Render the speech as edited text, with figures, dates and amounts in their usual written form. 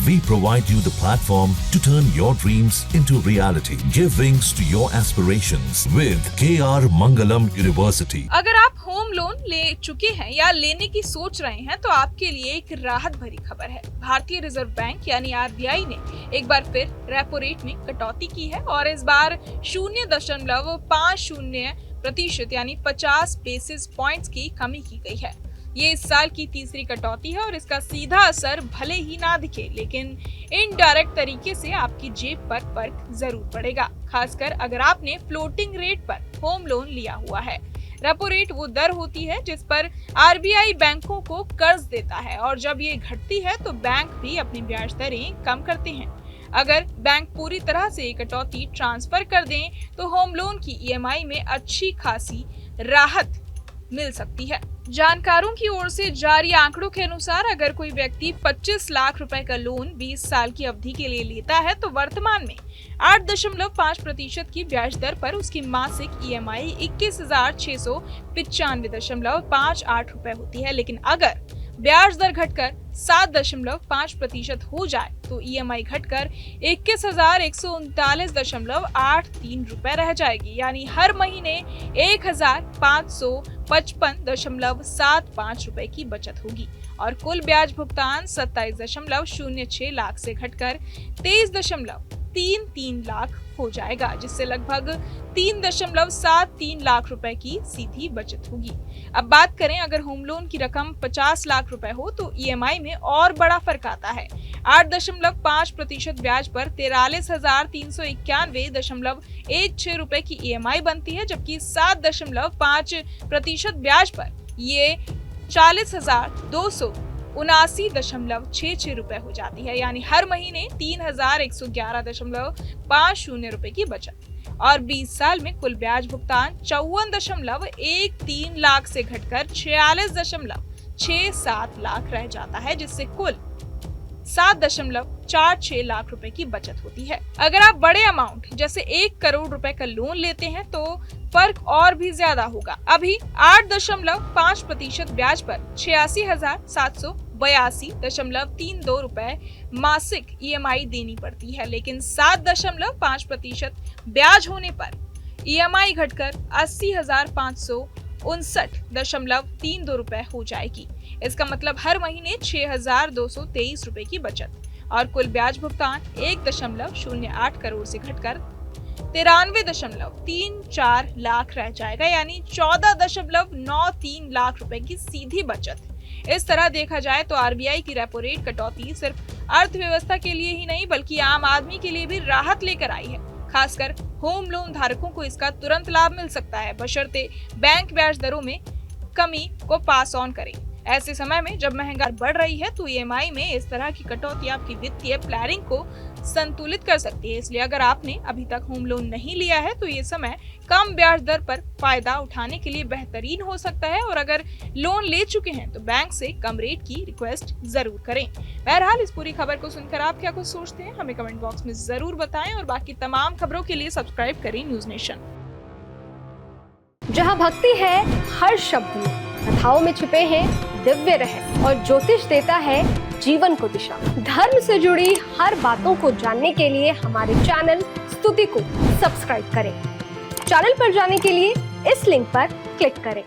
We provide you the platform to turn your dreams into reality. Give wings to your aspirations with KR Mangalam University. अगर आप home loan ले चुके हैं या लेने की सोच रहे हैं तो आपके लिए एक राहत भरी खबर है। भारतीय रिजर्व बैंक यानी RBI ने एक बार फिर रेपो रेट में कटौती की है और इस बार 0.50% यानी 50 बेसिस पॉइंट्स की कमी की गई है। ये इस साल की तीसरी कटौती है और इसका सीधा असर भले ही ना दिखे लेकिन इनडायरेक्ट तरीके से आपकी जेब पर फर्क जरूर पड़ेगा, खासकर अगर आपने फ्लोटिंग रेट पर होम लोन लिया हुआ है। रेपो रेट वो दर होती है जिस पर RBI बैंकों को कर्ज देता है और जब ये घटती है तो बैंक भी अपनी ब्याज दरें कम करते हैं। अगर बैंक पूरी तरह से कटौती ट्रांसफर कर दें तो होम लोन की EMI में अच्छी खासी राहत मिल सकती है। जानकारों की ओर से जारी आंकड़ों के अनुसार अगर कोई व्यक्ति 25 लाख रुपए का लोन 20 साल की अवधि के लिए लेता है तो वर्तमान में 8.5% की ब्याज दर पर उसकी मासिक EMI 21,695.58 रुपए होती है। लेकिन अगर ब्याज दर घटकर 7.5% हो जाए तो EMI घटकर 21,139.83 रुपए रह जाएगी, यानी हर महीने 1,555.75 रुपए की बचत होगी और कुल ब्याज भुगतान 27.06 लाख से घटकर 23.33 लाख हो जाएगा, जिससे लगभग 3.73 लाख रुपए की सीधी बचत होगी। अब बात करें अगर होम लोन की रकम 50 लाख रुपए हो तो EMI में और बड़ा फर्क आता है। 8.5% ब्याज पर 43,391.16 रुपए की EMI बनती है, जबकि 7.5% ब्याज पर ये 40,279.66 रुपए हो जाती है, यानी हर महीने 3,111.50 रुपए की बचत और 20 साल में कुल ब्याज भुगतान 54.13 लाख से घटकर 46.67 लाख रह जाता है, जिससे कुल 7.46 लाख रुपए की बचत होती है। अगर आप बड़े अमाउंट जैसे 1 करोड़ रुपए का लोन लेते हैं तो फर्क और भी ज्यादा होगा। अभी 8.5% ब्याज पर 86,782.32 रुपए मासिक EMI देनी पड़ती है, लेकिन 7.5% ब्याज होने पर EMI घटकर 80,559.32 रुपए हो जाएगी। इसका मतलब हर महीने 6,223 रुपए की बचत और कुल ब्याज भुगतान 1.08 करोड़ से घटकर 93.34 लाख रह जाएगा, यानी 14.93 लाख रुपए की सीधी बचत। इस तरह देखा जाए तो RBI की रेपो रेट कटौती सिर्फ अर्थव्यवस्था के लिए ही नहीं बल्कि आम आदमी के लिए भी राहत लेकर आई है। खासकर होम लोन धारकों को इसका तुरंत लाभ मिल सकता है, बशर्ते बैंक ब्याज दरों में कमी को पास ऑन करें। ऐसे समय में जब महंगाई बढ़ रही है तो EMI में इस तरह की कटौती आपकी वित्तीय प्लानिंग को संतुलित कर सकती है। इसलिए अगर आपने अभी तक होम लोन नहीं लिया है तो ये समय कम ब्याज दर पर फायदा उठाने के लिए बेहतरीन हो सकता है और अगर लोन ले चुके हैं तो बैंक से कम रेट की रिक्वेस्ट जरूर करें। बहरहाल इस पूरी खबर को सुनकर आप क्या कुछ सोचते हैं हमें कमेंट बॉक्स में जरूर बताएं और बाकी तमाम खबरों के लिए सब्सक्राइब करें न्यूज नेशन। जहाँ भक्ति है हर शब्द में, कथाओं में छुपे हैं दिव्य रहस्य और ज्योतिष देता है जीवन को दिशा। धर्म से जुड़ी हर बातों को जानने के लिए हमारे चैनल स्तुति को सब्सक्राइब करें। चैनल पर जाने के लिए इस लिंक पर क्लिक करें।